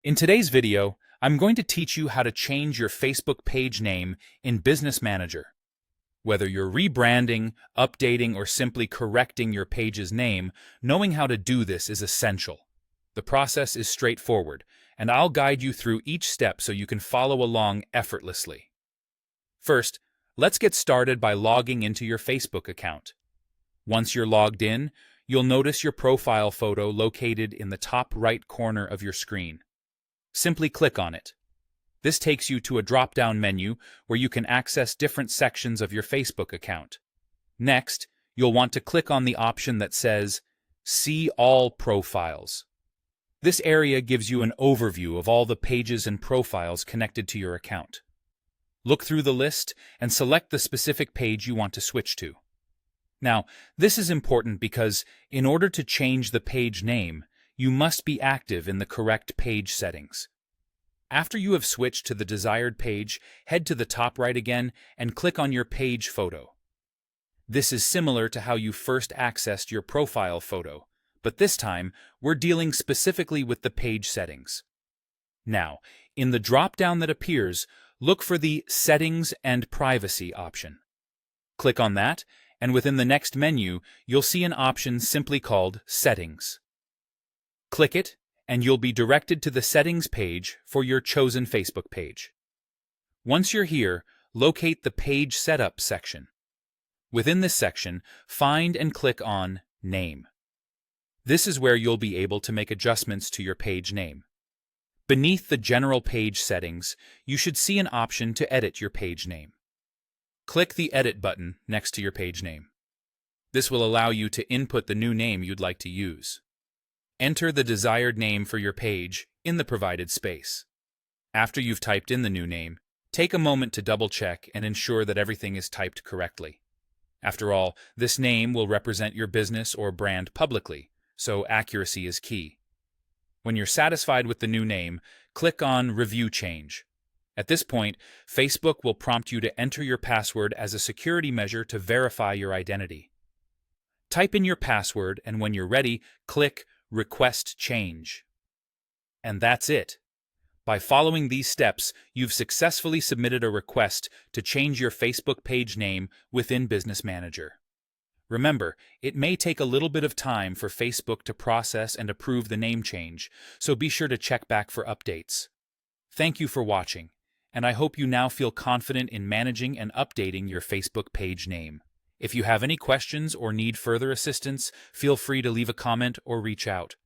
In today's video, I'm going to teach you how to change your Facebook page name in Business Manager. Whether you're rebranding, updating, or simply correcting your page's name, knowing how to do this is essential. The process is straightforward, and I'll guide you through each step so you can follow along effortlessly. First, let's get started by logging into your Facebook account. Once you're logged in, you'll notice your profile photo located in the top right corner of your screen. Simply click on it. This takes you to a drop-down menu where you can access different sections of your Facebook account. Next, you'll want to click on the option that says See All Profiles. This area gives you an overview of all the pages and profiles connected to your account. Look through the list and select the specific page you want to switch to. Now, this is important because in order to change the page name, you must be active in the correct page settings. After you have switched to the desired page, head to the top right again and click on your page photo. This is similar to how you first accessed your profile photo, but this time we're dealing specifically with the page settings. Now, in the drop-down that appears, look for the Settings and Privacy option. Click on that, and within the next menu, you'll see an option simply called Settings. Click it, and you'll be directed to the Settings page for your chosen Facebook page. Once you're here, locate the Page Setup section. Within this section, find and click on Name. This is where you'll be able to make adjustments to your page name. Beneath the General Page Settings, you should see an option to edit your page name. Click the Edit button next to your page name. This will allow you to input the new name you'd like to use. Enter the desired name for your page in the provided space. After you've typed in the new name, take a moment to double-check and ensure that everything is typed correctly. After all, this name will represent your business or brand publicly, so accuracy is key. When you're satisfied with the new name, click on Review Change. At this point, Facebook will prompt you to enter your password as a security measure to verify your identity. Type in your password, and when you're ready, click Request Change. And that's it. By following these steps, you've successfully submitted a request to change your Facebook page name within Business Manager. Remember, it may take a little bit of time for Facebook to process and approve the name change, so be sure to check back for updates. Thank you for watching, and I hope you now feel confident in managing and updating your Facebook page name. If you have any questions or need further assistance, feel free to leave a comment or reach out.